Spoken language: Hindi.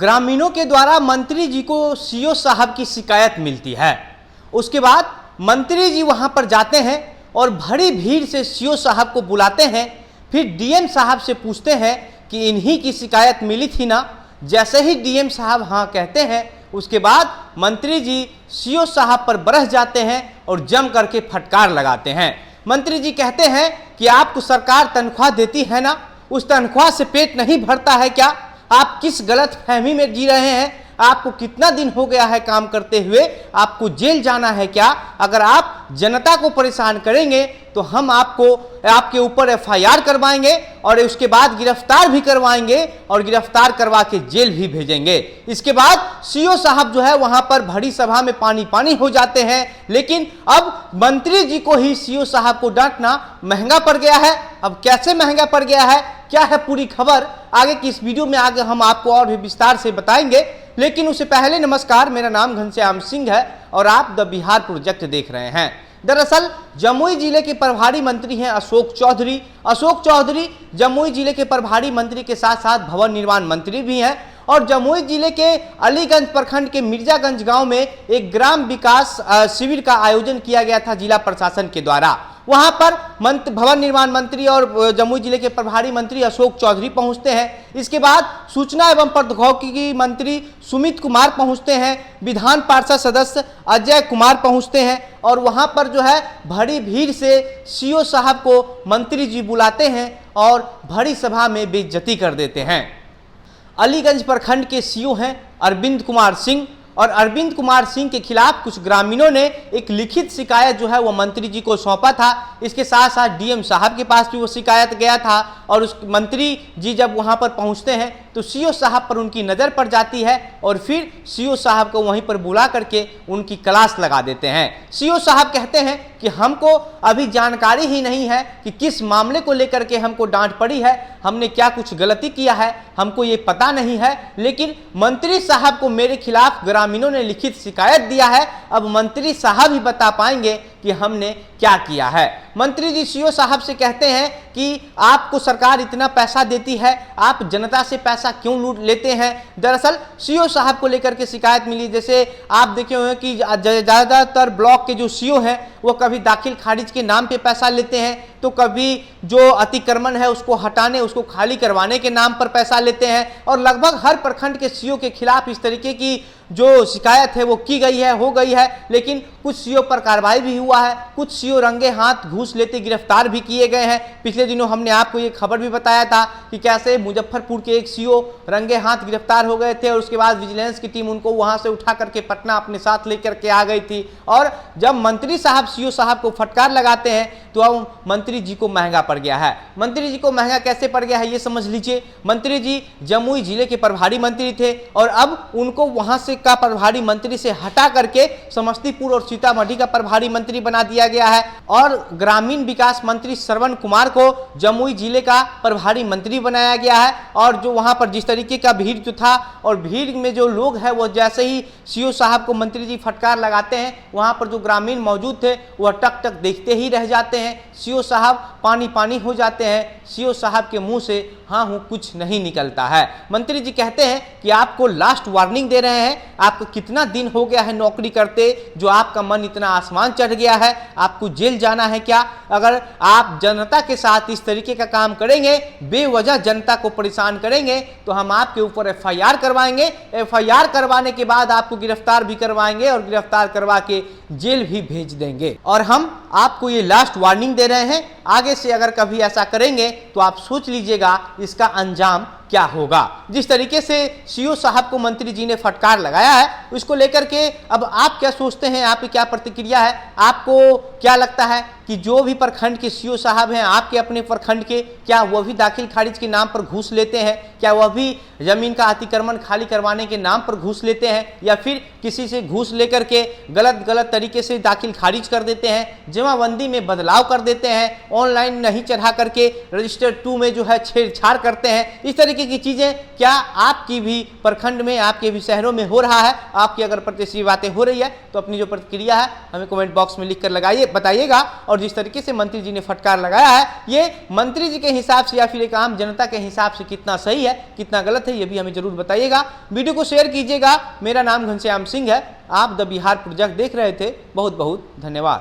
ग्रामीणों के द्वारा मंत्री जी को सीओ साहब की शिकायत मिलती है। उसके बाद मंत्री जी वहां पर जाते हैं और बड़ी भीड़ से सीओ साहब को बुलाते हैं। फिर डीएम साहब से पूछते हैं कि इन्हीं की शिकायत मिली थी ना। जैसे ही डीएम साहब हाँ कहते हैं, उसके बाद मंत्री जी सीओ साहब पर बरस जाते हैं और जम करके फटकार लगाते हैं। मंत्री जी कहते हैं कि आपको सरकार तनख्वाह देती है ना, उस तनख्वाह से पेट नहीं भरता है क्या? आप किस गलत फहमी में जी रहे हैं? आपको कितना दिन हो गया है काम करते हुए? आपको जेल जाना है क्या? अगर आप जनता को परेशान करेंगे तो हम आपके ऊपर एफआईआर करवाएंगे और उसके बाद गिरफ्तार भी करवाएंगे और गिरफ्तार करवा के जेल भी भेजेंगे। इसके बाद सीओ साहब जो है वहां पर बड़ी सभा में पानी पानी हो जाते हैं। लेकिन अब मंत्री जी को ही सीओ साहब को डांटना महंगा पड़ गया है। अब कैसे महंगा पड़ गया है, क्या है पूरी खबर, आगे की इस वीडियो में आगे हम आपको और भी विस्तार से बताएंगे। लेकिन उससे पहले नमस्कार, मेरा नाम घनश्याम सिंह है और आप द बिहार प्रोजेक्ट देख रहे हैं। दरअसल जमुई जिले के प्रभारी मंत्री हैं अशोक चौधरी। अशोक चौधरी जमुई जिले के प्रभारी मंत्री के साथ साथ भवन निर्माण मंत्री भी हैं और जमुई जिले के अलीगंज प्रखंड के मिर्जागंज गांव में एक ग्राम विकास शिविर का आयोजन किया गया था जिला प्रशासन के द्वारा। वहां पर भवन निर्माण मंत्री और जमुई जिले के प्रभारी मंत्री अशोक चौधरी पहुंचते हैं। इसके बाद सूचना एवं प्रौद्योगिकी मंत्री सुमित कुमार पहुंचते हैं, विधान पार्षद सदस्य अजय कुमार पहुंचते हैं और वहां पर जो है बड़ी भीड़ से सीओ साहब को मंत्री जी बुलाते हैं और बड़ी सभा में बेइज्जती कर देते हैं। अलीगंज प्रखंड के सीओ हैं अरविंद कुमार सिंह और अरविंद कुमार सिंह के खिलाफ कुछ ग्रामीणों ने एक लिखित शिकायत जो है वो मंत्री जी को सौंपा था। इसके साथ साथ डीएम साहब के पास भी वो शिकायत गया था और उस मंत्री जी जब वहां पर पहुंचते हैं तो सीओ साहब पर उनकी नज़र पड़ जाती है और फिर सीओ साहब को वहीं पर बुला करके उनकी क्लास लगा देते हैं। सीओ साहब कहते हैं कि हमको अभी जानकारी ही नहीं है कि किस मामले को लेकर के हमको डांट पड़ी है, हमने क्या कुछ गलती किया है, हमको ये पता नहीं है। लेकिन मंत्री साहब को मेरे खिलाफ ग्रामीणों ने लिखित शिकायत दिया है, अब मंत्री साहब ही बता पाएंगे कि हमने क्या किया है। मंत्री जी सीओ साहब से कहते हैं कि आपको सरकार इतना पैसा देती है, आप जनता से पैसा क्यों लूट लेते हैं? दरअसल सीओ साहब को लेकर के शिकायत मिली। जैसे आप देखे हुए कि ज़्यादातर ब्लॉक के जो सीओ हैं वो कभी दाखिल खारिज के नाम पे पैसा लेते हैं, तो कभी जो अतिक्रमण है उसको हटाने, उसको खाली करवाने के नाम पर पैसा लेते हैं और लगभग हर प्रखंड के सीओ के खिलाफ इस तरीके की जो शिकायत है वो की गई है, हो गई है। लेकिन कुछ सीओ पर कार्रवाई भी हुआ है, कुछ सीओ रंगे हाथ घूस लेते गिरफ्तार भी किए गए हैं। पिछले दिनों हमने आपको ये खबर भी बताया था कि कैसे मुजफ्फरपुर के एक सीओ रंगे हाथ गिरफ्तार हो गए थे और उसके बाद विजिलेंस की टीम उनको वहां से उठा करके पटना अपने साथ लेकर के आ गई थी। और जब मंत्री साहब सीओ साहब को फटकार लगाते हैं तो अब मंत्री जी को महंगा पड़ गया है। मंत्री जी को महंगा कैसे पड़ गया है ये समझ लीजिए। मंत्री जी जमुई जिले के प्रभारी मंत्री थे और अब उनको वहां से का प्रभारी मंत्री से हटा करके समस्तीपुर और सीतामढ़ी का प्रभारी मंत्री बना दिया गया है और ग्रामीण विकास मंत्री श्रवण कुमार को जमुई जिले का प्रभारी मंत्री बनाया गया है। और जो वहां पर जिस तरीके का भीड़ जो था और भीड़ में जो लोग हैं वो जैसे ही सीओ साहब को मंत्री जी फटकार लगाते हैं, वहां पर जो ग्रामीण मौजूद थे वह टक टक देखते ही रह जाते हैं। सीओ साहब पानी पानी हो जाते हैं। सीओ साहब के मुंह से हाँ हूं कुछ नहीं निकलता है। मंत्री जी कहते हैं कि आपको लास्ट वार्निंग दे रहे हैं, आपको कितना दिन हो गया है नौकरी करते जो आपका मन इतना आसमान चढ़ गया है, आपको जेल जाना है क्या? अगर आप जनता के साथ इस तरीके का काम करेंगे, बेवजह जनता को परेशान करेंगे, तो हम आपके ऊपर एफआईआर करवाएंगे। एफआईआर करवाने के बाद आपको गिरफ्तार भी करवाएंगे और गिरफ्तार करवा के जेल भी भेज देंगे। और हम आपको ये लास्ट वार्निंग दे रहे हैं, आगे से अगर कभी ऐसा करेंगे तो आप सोच लीजिएगा इसका अंजाम क्या होगा। जिस तरीके से सीओ साहब को मंत्री जी ने फटकार लगाया है उसको लेकर के अब आप क्या सोचते हैं, आपकी क्या प्रतिक्रिया है? आपको क्या लगता है कि जो भी प्रखंड के सीओ साहब हैं आपके अपने प्रखंड के, क्या वह भी दाखिल खारिज के नाम पर घूस लेते हैं? क्या वह भी जमीन का अतिक्रमण खाली करवाने के नाम पर घूस लेते हैं या फिर किसी से घूस लेकर के गलत तरीके से दाखिल खारिज कर देते हैं? जमाबंदी में बदलाव कर देते हैं, ऑनलाइन नहीं चढ़ा करके रजिस्टर 2 में जो है छेड़छाड़ करते हैं। इस तरीके की चीज़ें क्या आपकी भी प्रखंड में, आपके भी शहरों में हो रहा है? आपकी अगर प्रत्यक्ष बातें हो रही है तो अपनी जो प्रतिक्रिया है हमें कमेंट बॉक्स में लिख कर लगाइए, बताइएगा। और जिस तरीके से मंत्री जी ने फटकार लगाया है, ये मंत्री जी के हिसाब से या फिर एक आम जनता के हिसाब से कितना सही है, कितना गलत है, ये भी हमें जरूर बताइएगा। वीडियो को शेयर कीजिएगा। मेरा नाम घनश्याम सिंह है। आप द बिहार प्रोजेक्ट देख रहे थे। बहुत बहुत धन्यवाद।